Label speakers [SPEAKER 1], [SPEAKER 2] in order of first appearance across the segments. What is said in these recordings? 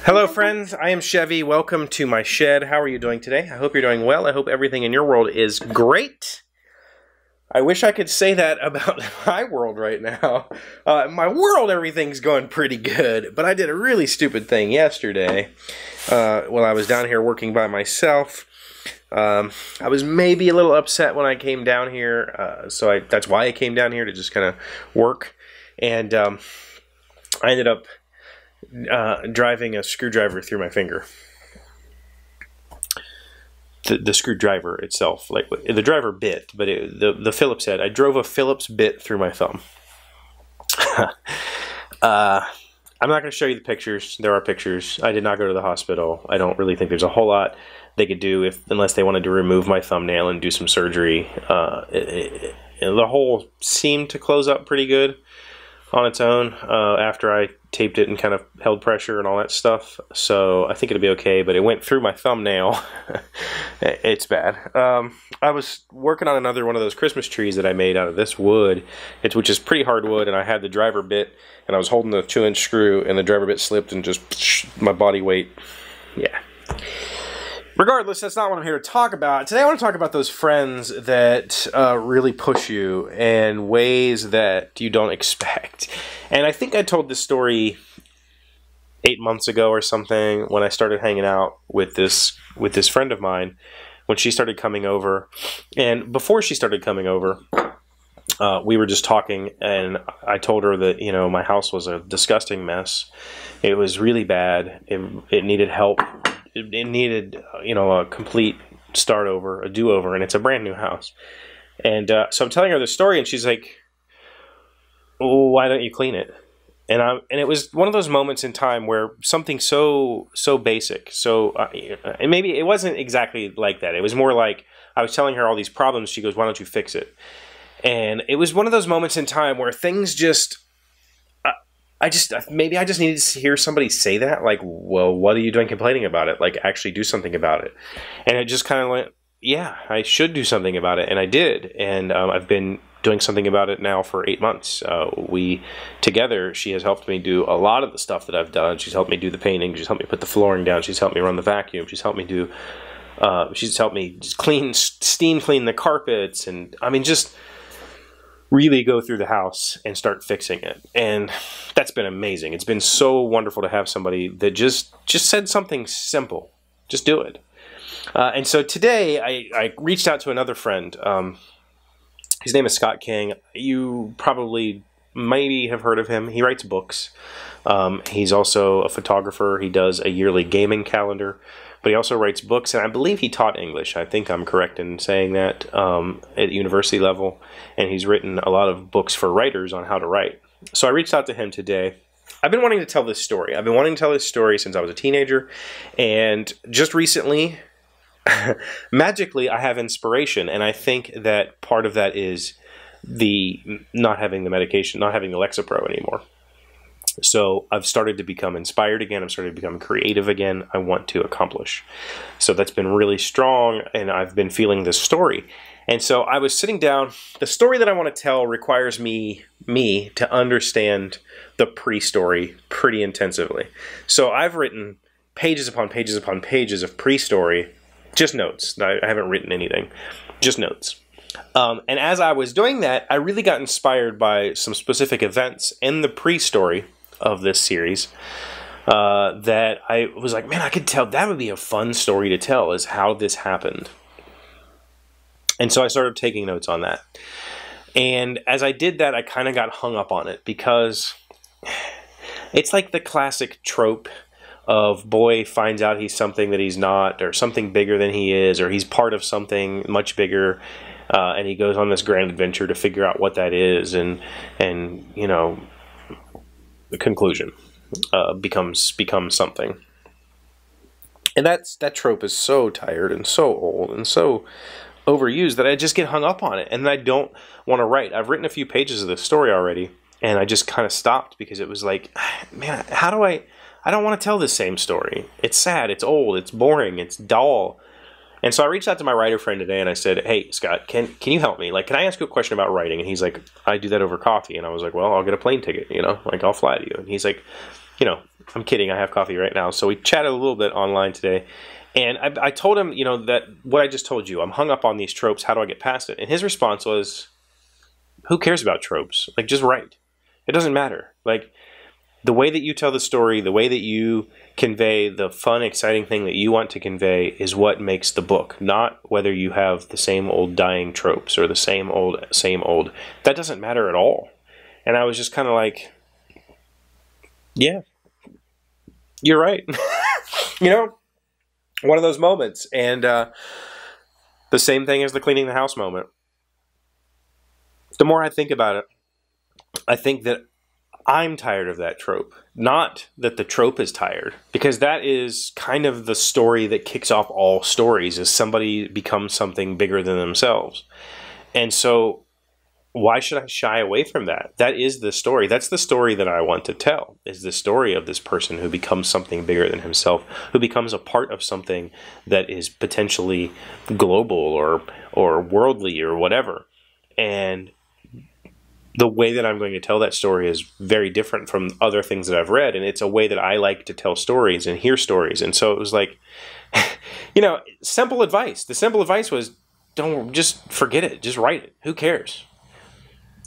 [SPEAKER 1] Hello friends, I am Chevee. Welcome to my shed. How are you doing today? I hope you're doing well. I hope everything in your world is great. I wish I could say that about my world right now. My world, everything's going pretty good, but I did a really stupid thing yesterday while I was down here working by myself. I was maybe a little upset when I came down here, that's why I came down here, to just kind of work. And I ended up driving a screwdriver through my finger. The screwdriver itself, like the driver bit, but the Phillips head. I drove a Phillips bit through my thumb. I'm not going to show you the pictures. There are pictures. I did not go to the hospital. I don't really think there's a whole lot they could do unless they wanted to remove my thumbnail and do some surgery. The hole seemed to close up pretty good on its own after I taped it and kind of held pressure and all that stuff. So I think it'll be okay, but it went through my thumbnail. It's bad. I was working on another one of those Christmas trees that I made out of this wood, which is pretty hard wood, and I had the driver bit, and I was holding the 2-inch screw, and the driver bit slipped and just my body weight. Yeah. Regardless, that's not what I'm here to talk about. Today I want to talk about those friends that really push you in ways that you don't expect. And I think I told this story 8 months ago or something when I started hanging out with this friend of mine, when she started coming over. And before she started coming over, we were just talking, and I told her that, you know, my house was a disgusting mess. It was really bad. It needed help. It needed, you know, a complete start over, a do-over, and it's a brand new house. And so I'm telling her the story, and she's like, "Oh, why don't you clean it?" And it was one of those moments in time where something so basic, and maybe it wasn't exactly like that. It was more like I was telling her all these problems. She goes, "Why don't you fix it?" And it was one of those moments in time where things just, maybe I just needed to hear somebody say that, like, "Well, what are you doing complaining about it? Like, actually do something about it." And it just kind of went, yeah, I should do something about it. And I did. And I've been doing something about it now for 8 months. Together, she has helped me do a lot of the stuff that I've done. She's helped me do the painting. She's helped me put the flooring down. She's helped me run the vacuum. She's helped me just steam clean the carpets. And I mean, just really go through the house and start fixing it. And that's been amazing. It's been so wonderful to have somebody that just said something simple. Just do it. And so today I reached out to another friend. His name is Scott King. You probably maybe have heard of him. He writes books. He's also a photographer. He does a yearly gaming calendar. But he also writes books, and I believe he taught English. I think I'm correct in saying that, at university level. And he's written a lot of books for writers on how to write. So I reached out to him today. I've been wanting to tell this story. I've been wanting to tell this story since I was a teenager. And just recently, magically, I have inspiration. And I think that part of that is not having the medication, not having the Lexapro anymore. So I've started to become inspired again. I've started to become creative again. I want to accomplish. So that's been really strong, and I've been feeling this story. And so I was sitting down. The story that I want to tell requires me to understand the pre-story pretty intensively. So I've written pages upon pages upon pages of pre-story, just notes. I haven't written anything, just notes. And as I was doing that, I really got inspired by some specific events in the pre-story of this series that I was like, man, I could tell, that would be a fun story to tell, is how this happened. And so I started taking notes on that. And as I did that, I kind of got hung up on it, because it's like the classic trope of boy finds out he's something that he's not, or something bigger than he is, or he's part of something much bigger. And he goes on this grand adventure to figure out what that is, and you know, the conclusion becomes something. And that trope is so tired and so old and so overused that I just get hung up on it, and I don't want to write. I've written a few pages of this story already, and I just kind of stopped because it was like, man, how do I don't want to tell the same story. It's sad, it's old, it's boring, it's dull. And so I reached out to my writer friend today and I said, hey, Scott, can you help me? Like, can I ask you a question about writing? And he's like, I do that over coffee. And I was like, well, I'll get a plane ticket, you know, like I'll fly to you. And he's like, you know, I'm kidding. I have coffee right now. So we chatted a little bit online today. And I told him, you know, that what I just told you, I'm hung up on these tropes. How do I get past it? And his response was, who cares about tropes? Like, just write. It doesn't matter. Like, the way that you tell the story, the way that you convey the fun, exciting thing that you want to convey is what makes the book, not whether you have the same old dying tropes or the same old. That doesn't matter at all. And I was just kind of like, yeah, you're right. You know, one of those moments. And the same thing as the cleaning the house moment. The more I think about it, I think that I'm tired of that trope. Not that the trope is tired, because that is kind of the story that kicks off all stories, is somebody becomes something bigger than themselves. And so why should I shy away from that? That is the story. That's the story that I want to tell, is the story of this person who becomes something bigger than himself, who becomes a part of something that is potentially global or worldly or whatever. And the way that I'm going to tell that story is very different from other things that I've read, and it's a way that I like to tell stories and hear stories. And so it was like, you know, simple advice. The simple advice was, don't, just forget it. Just write it. Who cares?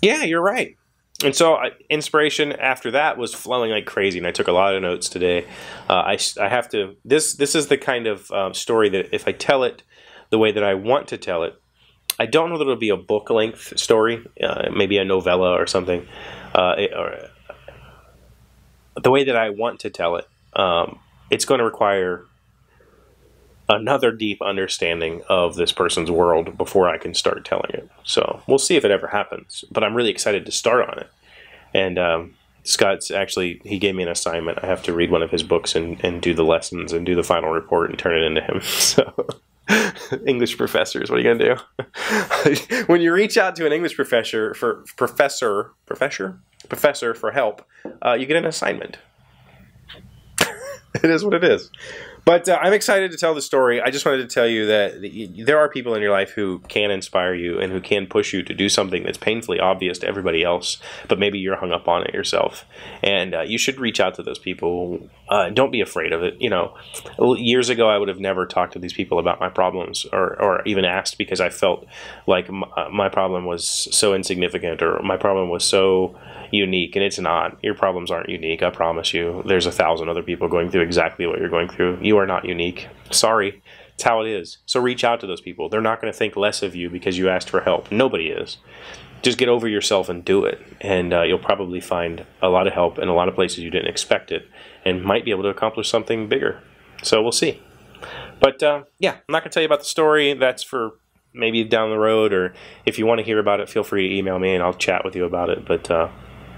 [SPEAKER 1] Yeah, you're right. And so inspiration after that was flowing like crazy, and I took a lot of notes today. I have to, this is the kind of story that if I tell it the way that I want to tell it, I don't know that it'll be a book-length story, maybe a novella or something. Or the way that I want to tell it, it's going to require another deep understanding of this person's world before I can start telling it. So we'll see if it ever happens. But I'm really excited to start on it. And Scott's actually, he gave me an assignment. I have to read one of his books and do the lessons and do the final report and turn it into him. So... English professors, what are you going to do? When you reach out to an English professor for help, you get an assignment. It is what it is. But I'm excited to tell the story. I just wanted to tell you that there are people in your life who can inspire you and who can push you to do something that's painfully obvious to everybody else, but maybe you're hung up on it yourself. And you should reach out to those people. Don't be afraid of it. You know, years ago, I would have never talked to these people about my problems or even asked, because I felt like my problem was so insignificant or my problem was so unique, and it's not. Your problems aren't unique, I promise you. There's 1,000 other people going through exactly what you're going through. You are not unique. Sorry. It's how it is. So reach out to those people. They're not going to think less of you because you asked for help. Nobody is. Just get over yourself and do it, and you'll probably find a lot of help in a lot of places you didn't expect it, and might be able to accomplish something bigger. So we'll see. But yeah, I'm not going to tell you about the story. That's for maybe down the road, or if you want to hear about it, feel free to email me and I'll chat with you about it. But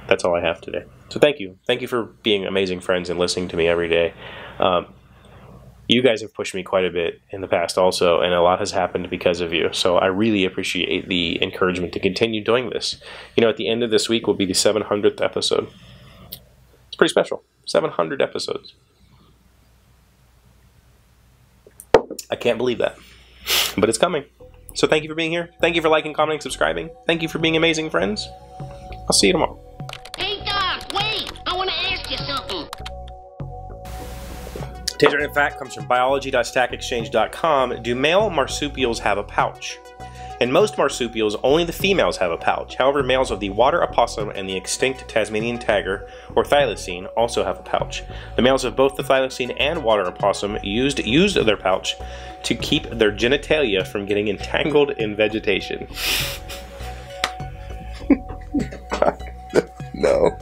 [SPEAKER 1] that's all I have today. So thank you. Thank you for being amazing friends and listening to me every day. You guys have pushed me quite a bit in the past also, and a lot has happened because of you. So I really appreciate the encouragement to continue doing this. You know, at the end of this week will be the 700th episode. It's pretty special. 700 episodes. I can't believe that. But it's coming. So thank you for being here. Thank you for liking, commenting, subscribing. Thank you for being amazing friends. I'll see you tomorrow.
[SPEAKER 2] Hey, Doc, wait! I want to ask you something.
[SPEAKER 1] Today's random fact comes from biology.stackexchange.com. Do male marsupials have a pouch? In most marsupials, only the females have a pouch. However, males of the water opossum and the extinct Tasmanian tiger, or thylacine, also have a pouch. The males of both the thylacine and water opossum used their pouch to keep their genitalia from getting entangled in vegetation. No.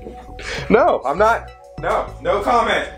[SPEAKER 1] No, I'm not. No comment.